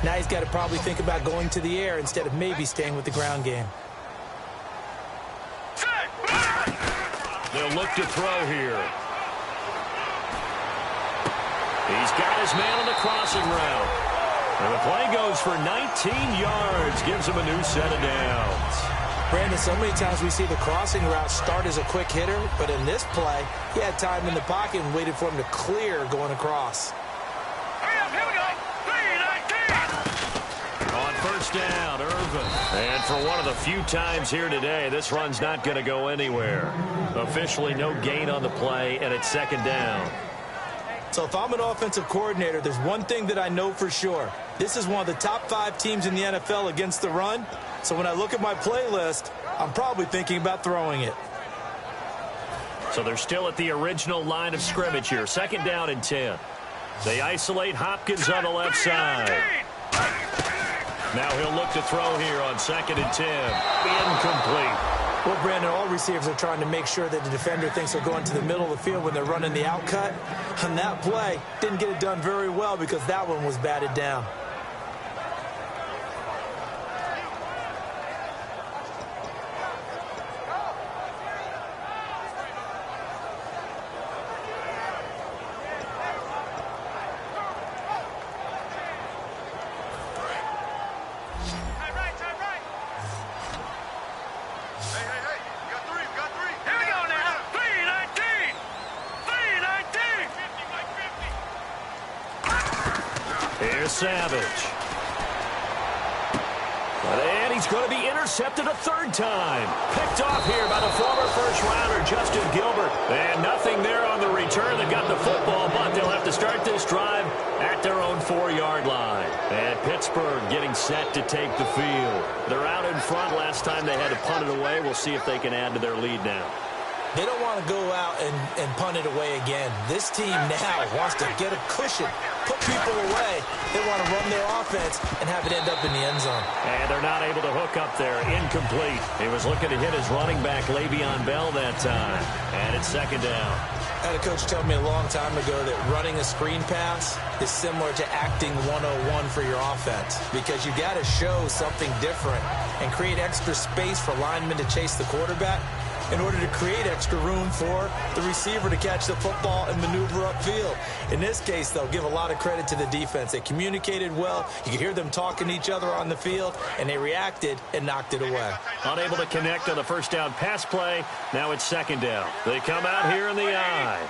Now he's got to probably think about going to the air instead of maybe staying with the ground game. They'll look to throw here. He's got his man on the crossing route. And the play goes for 19 yards. Gives him a new set of downs. Brandon, so many times we see the crossing route start as a quick hitter, but in this play, he had time in the pocket and waited for him to clear going across. Here we go. 3-19. On 1st down, Irvin. And for one of the few times here today, this run's not going to go anywhere. Officially no gain on the play, and it's 2nd down. So if I'm an offensive coordinator, there's one thing that I know for sure. This is one of the top 5 teams in the NFL against the run. So when I look at my playlist, I'm probably thinking about throwing it. So they're still at the original line of scrimmage here. 2nd down and 10. They isolate Hopkins on the left side. Now he'll look to throw here on 2nd and 10. Incomplete. Well, Brandon, all receivers are trying to make sure that the defender thinks they're going to the middle of the field when they're running the out cut. On that play, didn't get it done very well because that one was batted down. Here's Savage. And he's going to be intercepted a 3rd time. Picked off here by the former first-rounder, Justin Gilbert. And nothing there on the return that got the football, but they'll have to start this drive at their own 4-yard line. And Pittsburgh getting set to take the field. They're out in front. Last time they had to punt it away. We'll see if they can add to their lead now. They don't want to go out and punt it away again. This team now wants to get a cushion, put people away. They want to run their offense and have it end up in the end zone. And they're not able to hook up there. Incomplete. He was looking to hit his running back, Le'Veon Bell, that time. And it's 2nd down. I had a coach tell me a long time ago that running a screen pass is similar to acting 101 for your offense because you got to show something different and create extra space for linemen to chase the quarterback in order to create extra room for the receiver to catch the football and maneuver upfield. In this case, they'll give a lot of credit to the defense. They communicated well. You could hear them talking to each other on the field, and they reacted and knocked it away. Unable to connect on the first down pass play. Now it's 2nd down. They come out here in the eye.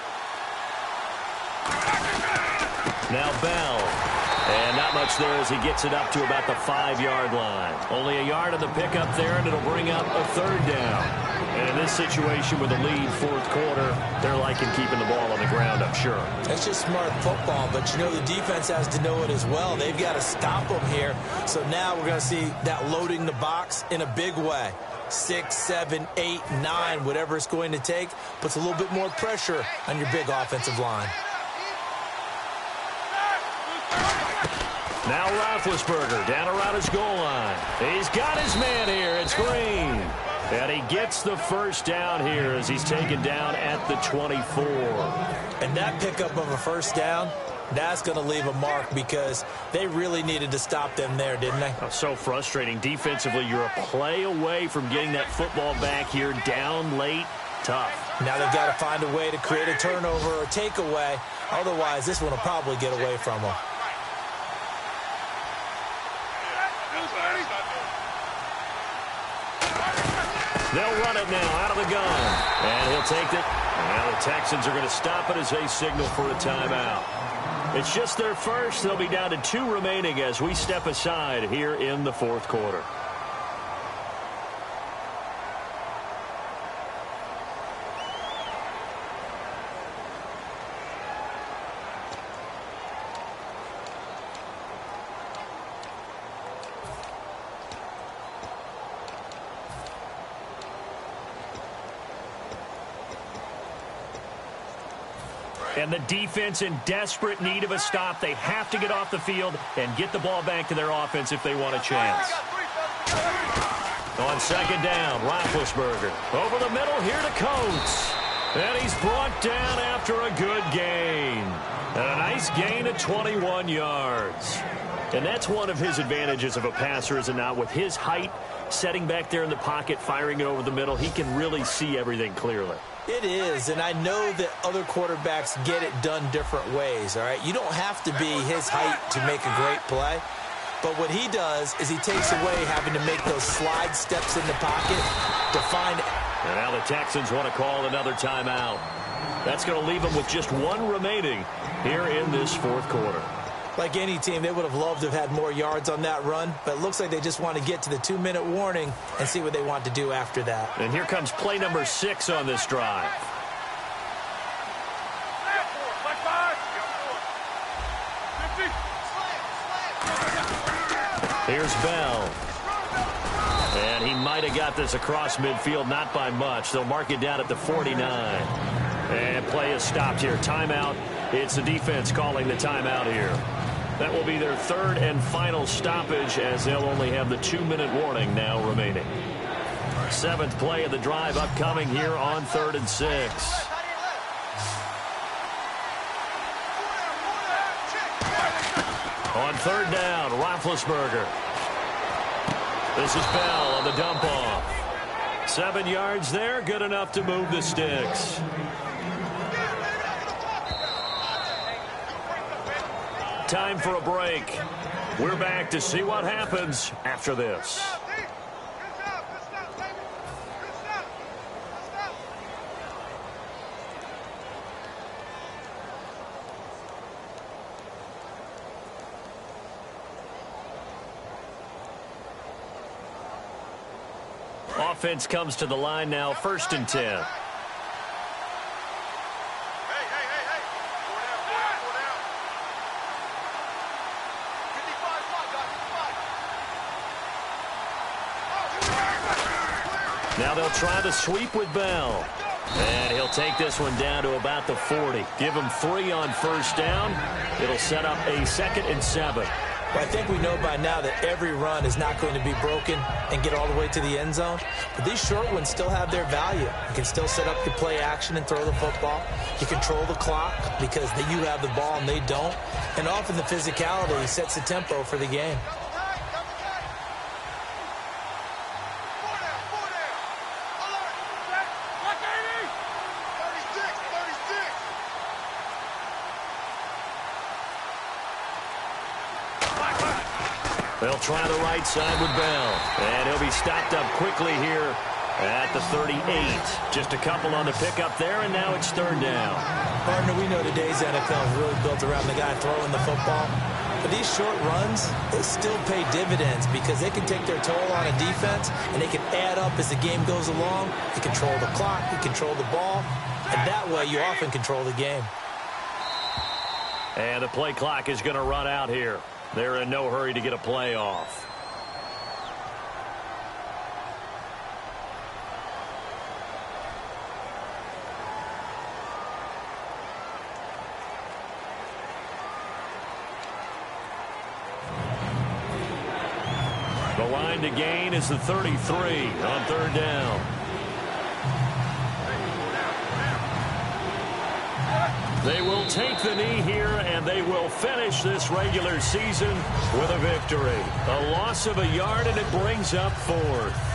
Now Bell. And not much there as he gets it up to about the 5-yard line. Only a yard of the pickup there, and it'll bring up a 3rd down. And in this situation with a lead 4th quarter, they're liking keeping the ball on the ground, I'm sure. That's just smart football, but you know the defense has to know it as well. They've got to stop them here. So now we're going to see that loading the box in a big way. 6, 7, 8, 9, whatever it's going to take, puts a little bit more pressure on your big offensive line. Now Roethlisberger down around his goal line. He's got his man here. It's Green. And he gets the 1st down here as he's taken down at the 24. And that pickup of a 1st down, that's going to leave a mark because they really needed to stop them there, didn't they? Oh, so frustrating. Defensively, you're a play away from getting that football back here down late. Tough. Now they've got to find a way to create a turnover or takeaway. Otherwise, this one will probably get away from them. They'll run it now out of the gun. And he'll take it. Now the Texans are going to stop it as they signal for a timeout. It's just their first. They'll be down to 2 remaining as we step aside here in the 4th quarter. And the defense in desperate need of a stop. They have to get off the field and get the ball back to their offense if they want a chance. On 2nd down, Roethlisberger. Over the middle here to Coates. And he's brought down after a good gain. And a nice gain of 21 yards. And that's one of his advantages of a passer, is it not? With his height, setting back there in the pocket, firing it over the middle, he can really see everything clearly. It is, and I know that other quarterbacks get it done different ways, all right? You don't have to be his height to make a great play, but what he does is he takes away having to make those slide steps in the pocket to find it. And now the Texans want to call another timeout. That's going to leave them with just 1 remaining here in this 4th quarter. Like any team, they would have loved to have had more yards on that run, but it looks like they just want to get to the 2-minute warning and see what they want to do after that. And here comes play number 6 on this drive. Here's Bell. And he might have got this across midfield, not by much. They'll mark it down at the 49. And play is stopped here. Timeout It's the defense calling the timeout here. That will be their third and final stoppage, as they'll only have the 2-minute warning now remaining. 7th play of the drive upcoming here on 3rd and 6. On 3rd down, Roethlisberger. This is Bell on the dump off. 7 yards there, good enough to move the sticks. Time for a break. We're back to see what happens after this. Offense comes to the line now, 1st and 10. Now they'll try the sweep with Bell. And he'll take this one down to about the 40. Give him 3 on 1st down. It'll set up a 2nd and 7. Well, I think we know by now that every run is not going to be broken and get all the way to the end zone. But these short ones still have their value. You can still set up your play action and throw the football. You control the clock because you have the ball and they don't. And often the physicality sets the tempo for the game. They'll try the right side with Bell. And he'll be stopped up quickly here at the 38. Just a couple on the pickup there, and now it's 3rd down. Partner, we know today's NFL is really built around the guy throwing the football. But these short runs, they still pay dividends because they can take their toll on a defense, and they can add up as the game goes along. You control the clock, you control the ball, and that way you often control the game. And the play clock is going to run out here. They're in no hurry to get a play off. The line to gain is the 33 on 3rd down. They will take the knee here, and they will finish this regular season with a victory. A loss of a yard, and it brings up 4th.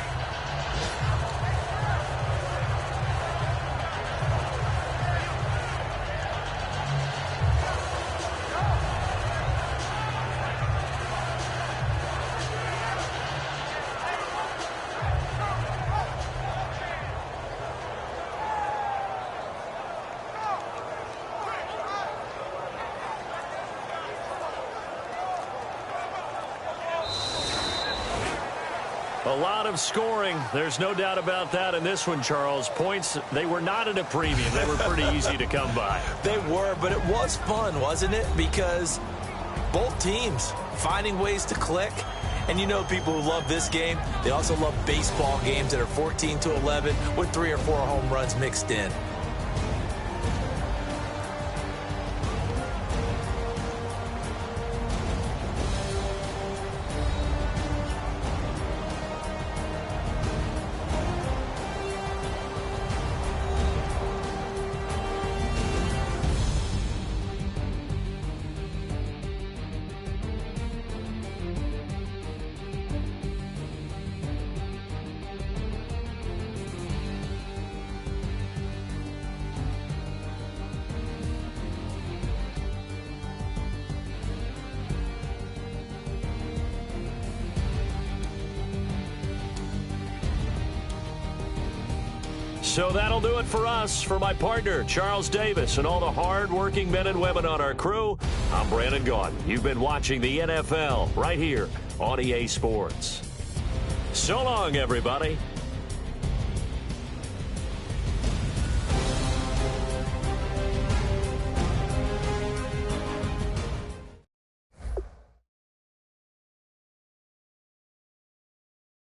A lot of scoring. There's no doubt about that in this one, Charles. Points, they were not at a premium. They were pretty easy to come by. They were, but it was fun, wasn't it? Because both teams finding ways to click. And you know people who love this game, they also love baseball games that are 14-11 with 3 or 4 home runs mixed in. So that'll do it for us. For my partner, Charles Davis, and all the hard-working men and women on our crew, I'm Brandon Gaudin. You've been watching the NFL right here on EA Sports. So long, everybody.